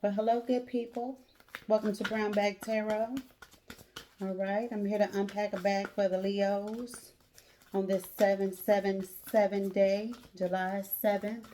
Well, hello, good people. Welcome to Brown Bag Tarot. All right, I'm here to unpack a bag for the Leos on this 777 day, July 7th.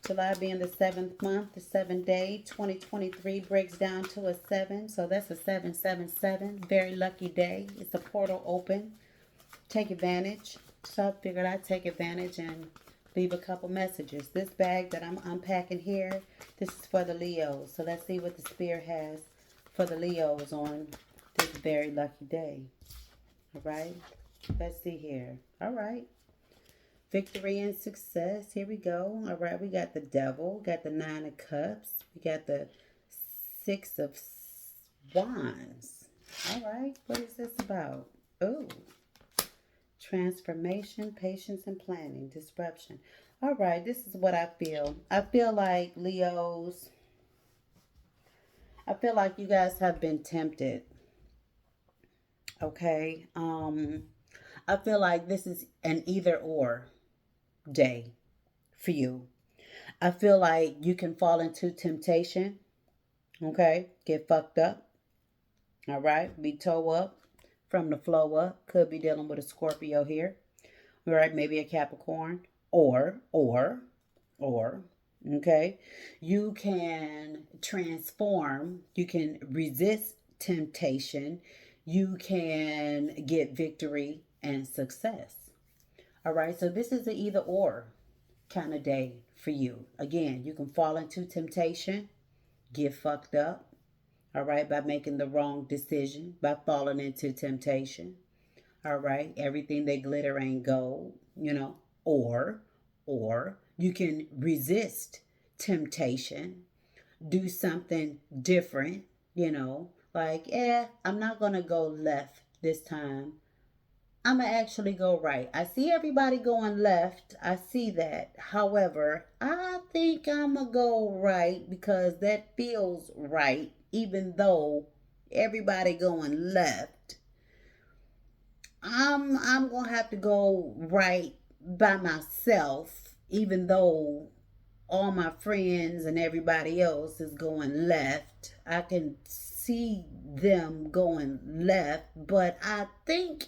July being the 7th month, the 7th day, 2023 breaks down to a 7. So that's a 777. Very lucky day. It's a portal open. Take advantage. So I figured I'd take advantage and leave a couple messages. This bag that I'm unpacking here, this is for the Leos. So let's see what the Spirit has for the Leos on this very lucky day. All right. Let's see here. All right. Victory and success. Here we go. All right. We got the Devil. Got the Nine of Cups. We got the Six of Wands. All right. What is this about? Oh. Transformation, patience, and planning. Disruption. All right, this is what I feel. I feel like Leos, I feel like you guys have been tempted. Okay. I feel like this is an either or day for you. I feel like you can fall into temptation. Okay. Get fucked up. All right. Be toe up from the flow up. Could be dealing with a Scorpio here. All right, maybe a Capricorn, or, okay, you can transform, you can resist temptation, you can get victory and success. All right, so this is an either or kind of day for you. Again, you can fall into temptation, get fucked up, all right, by making the wrong decision, by falling into temptation. All right, everything that glitter ain't gold, or you can resist temptation, do something different, like, I'm not gonna go left this time. I'm gonna actually go right. I see everybody going left. I see that. However, I think I'm gonna go right because that feels right, even though everybody going left. I'm gonna have to go right by myself, even though all my friends and everybody else is going left. I can see them going left, but I think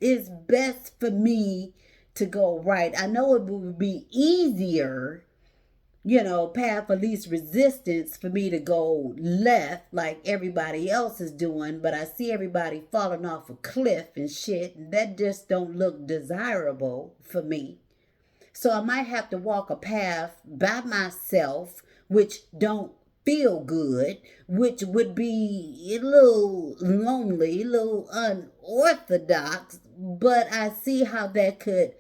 it's best for me to go right. I know it would be easier, path of least resistance for me to go left like everybody else is doing, but I see everybody falling off a cliff and shit, and that just don't look desirable for me. So I might have to walk a path by myself, which don't feel good, which would be a little lonely, a little unorthodox, but I see how that could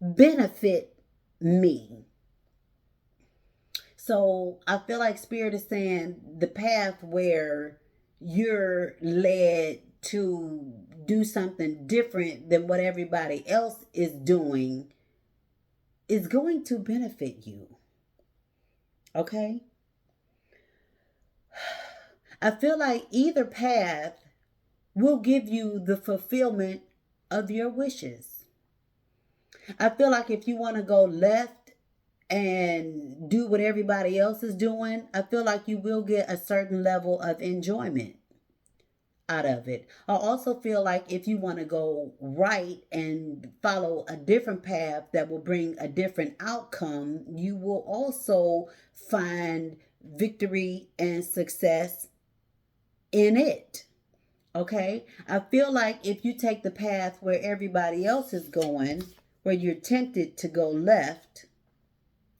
benefit me. So I feel like Spirit is saying the path where you're led to do something different than what everybody else is doing is going to benefit you. Okay? I feel like either path will give you the fulfillment of your wishes. I feel like if you want to go left and do what everybody else is doing, I feel like you will get a certain level of enjoyment out of it. I also feel like if you want to go right and follow a different path that will bring a different outcome, you will also find victory and success in it. Okay? I feel like if you take the path where everybody else is going, where you're tempted to go left,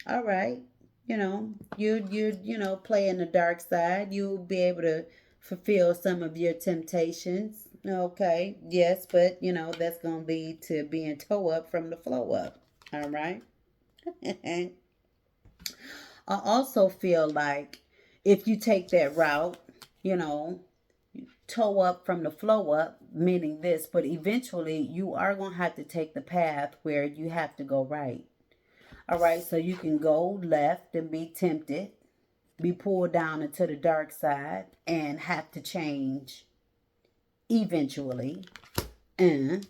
all right, you play in the dark side. You'll be able to fulfill some of your temptations. Okay, yes, but that's gonna lead to being toe up from the flow up. All right. I also feel like if you take that route, you know, toe up from the flow up, meaning this, but eventually you are gonna have to take the path where you have to go right. All right, so you can go left and be tempted, be pulled down into the dark side, and have to change eventually. And,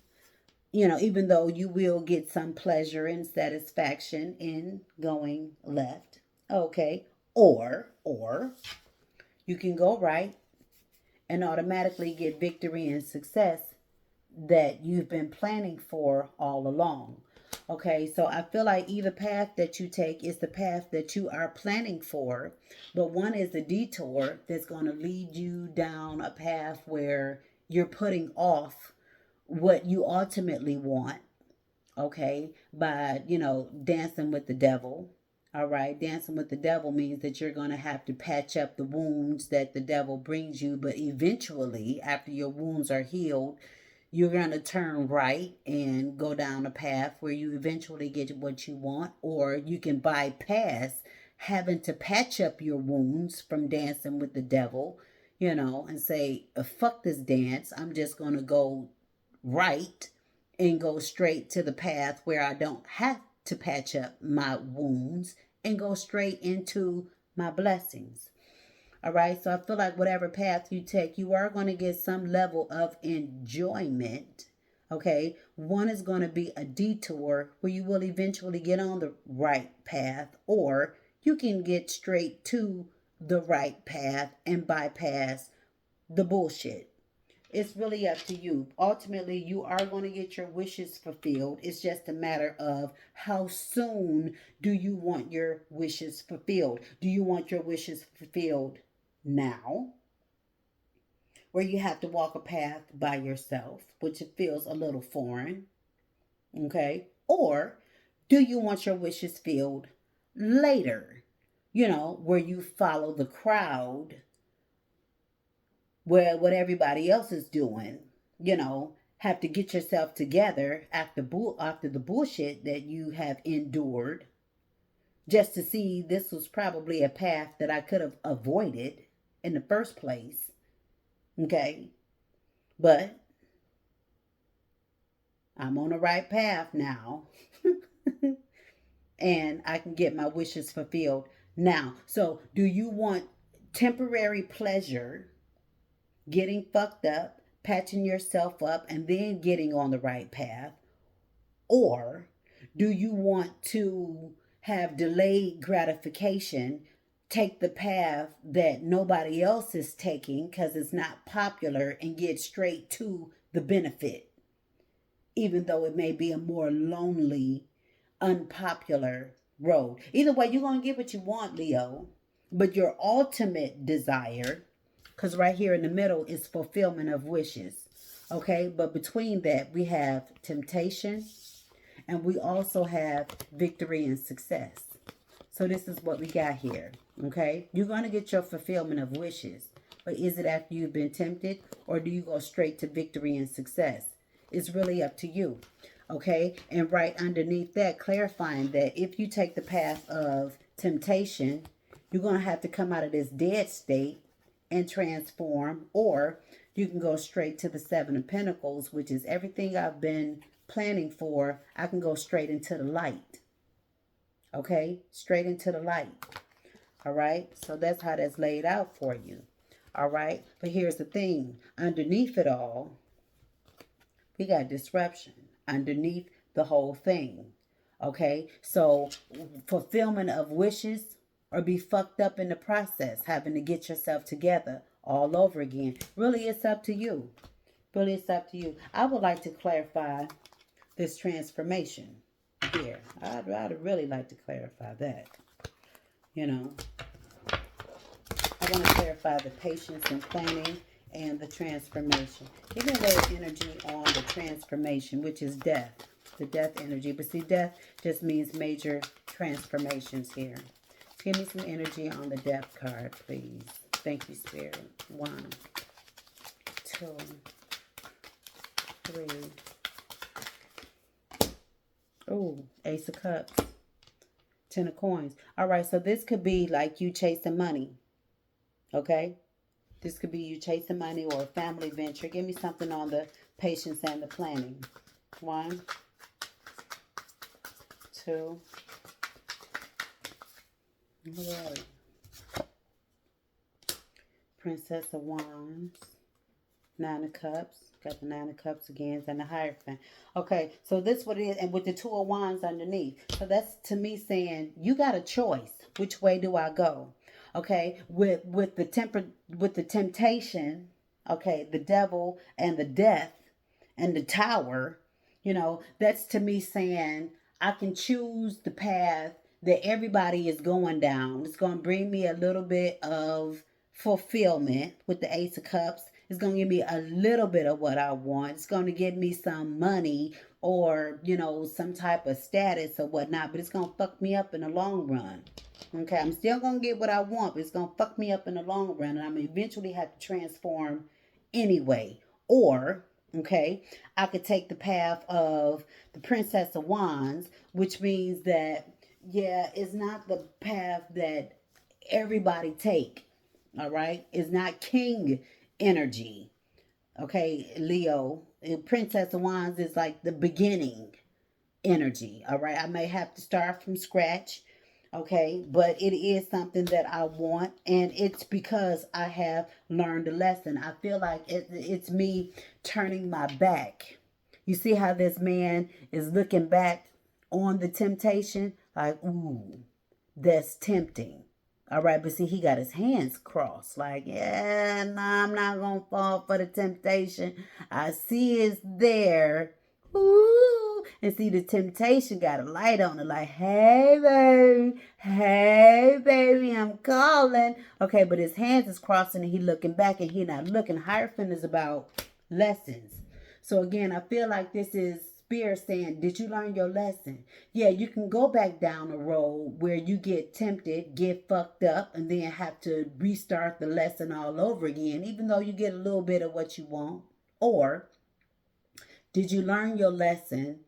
even though you will get some pleasure and satisfaction in going left. Okay. Or you can go right and automatically get victory and success that you've been planning for all along. Okay, so I feel like either path that you take is the path that you are planning for, but one is a detour that's going to lead you down a path where you're putting off what you ultimately want, okay, by, dancing with the devil. All right, dancing with the devil means that you're going to have to patch up the wounds that the devil brings you, but eventually, after your wounds are healed, you're going to turn right and go down a path where you eventually get what you want, or you can bypass having to patch up your wounds from dancing with the devil, and say, fuck this dance. I'm just going to go right and go straight to the path where I don't have to patch up my wounds and go straight into my blessings. All right. So I feel like whatever path you take, you are going to get some level of enjoyment. Okay. One is going to be a detour where you will eventually get on the right path, or you can get straight to the right path and bypass the bullshit. It's really up to you. Ultimately, you are going to get your wishes fulfilled. It's just a matter of how soon do you want your wishes fulfilled? Do you want your wishes fulfilled now, where you have to walk a path by yourself, which it feels a little foreign, okay? Or do you want your wishes filled later, where you follow the crowd, where what everybody else is doing, have to get yourself together after the bullshit that you have endured, just to see this was probably a path that I could have avoided in the first place. Okay? But I'm on the right path now. And I can get my wishes fulfilled now. So, do you want temporary pleasure, getting fucked up, patching yourself up, and then getting on the right path? Or do you want to have delayed gratification, take the path that nobody else is taking because it's not popular, and get straight to the benefit, even though it may be a more lonely, unpopular road? Either way, you're going to get what you want, Leo. But your ultimate desire, because right here in the middle is fulfillment of wishes. Okay, but between that, we have temptation and we also have victory and success. So this is what we got here. Okay, you're going to get your fulfillment of wishes. But is it after you've been tempted, or do you go straight to victory and success? It's really up to you. Okay, and right underneath that, clarifying that if you take the path of temptation, you're going to have to come out of this dead state and transform, or you can go straight to the Seven of Pentacles, which is everything I've been planning for. I can go straight into the light. Okay, straight into the light. All right, so that's how that's laid out for you. All right, but here's the thing. Underneath it all, we got disruption underneath the whole thing. Okay, so fulfillment of wishes, or be fucked up in the process, having to get yourself together all over again. Really, it's up to you. Really, it's up to you. I would like to clarify this transformation here. I'd really like to clarify that. I want to clarify the patience and planning and the transformation. Give me a little energy on the transformation, which is death. The death energy. But see, death just means major transformations here. Give me some energy on the death card, please. Thank you, Spirit. 1, 2, 3. Oh, Ace of Cups. 10 of Coins. All right, so this could be like you chasing money. Okay? This could be you chasing money or a family venture. Give me something on the patience and the planning. 1, 2. All right. Princess of Wands. 9 of Cups. Got the 9 of Cups again, and the Hierophant. Okay, so this what it is, and with the 2 of Wands underneath. So that's to me saying you got a choice. Which way do I go? Okay, with the temptation, okay, the devil and the death and the tower, that's to me saying I can choose the path that everybody is going down. It's going to bring me a little bit of fulfillment with the Ace of Cups. It's going to give me a little bit of what I want. It's going to give me some money or, some type of status or whatnot, but it's going to fuck me up in the long run. Okay, I'm still going to get what I want, but it's going to fuck me up in the long run, and I'm going to eventually have to transform anyway. Or, okay, I could take the path of the Princess of Wands, which means that, yeah, it's not the path that everybody take. All right, it's not king energy. Okay, Leo. Princess of Wands is like the beginning energy. All right, I may have to start from scratch. Okay, but it is something that I want, and it's because I have learned a lesson. I feel like it's me turning my back. You see how this man is looking back on the temptation? Like, ooh, that's tempting. All right, but see, he got his hands crossed. Like, yeah, nah, I'm not going to fall for the temptation. I see it's there. Ooh. And see, the temptation got a light on it. Like, hey, baby, I'm calling. Okay, but his hands is crossing and he looking back and he not looking. Hierophant is about lessons. So again, I feel like this is Spirit saying, did you learn your lesson? Yeah, you can go back down a road where you get tempted, get fucked up, and then have to restart the lesson all over again, even though you get a little bit of what you want. Or did you learn your lesson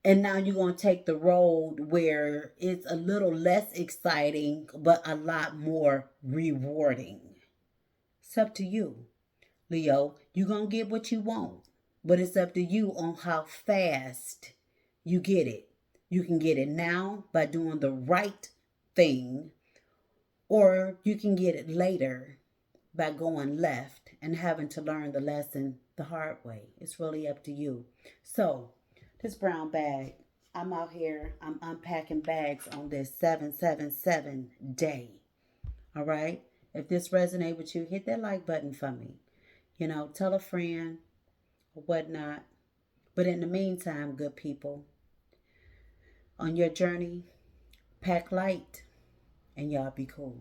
and now you're going to take the road where it's a little less exciting, but a lot more rewarding? It's up to you, Leo. You're going to get what you want. But it's up to you on how fast you get it. You can get it now by doing the right thing, or you can get it later by going left and having to learn the lesson the hard way. It's really up to you. So, this brown bag, I'm out here, I'm unpacking bags on this 777 day. All right? If this resonates with you, hit that like button for me. Tell a friend or whatnot. But in the meantime, good people, on your journey, pack light and y'all be cool.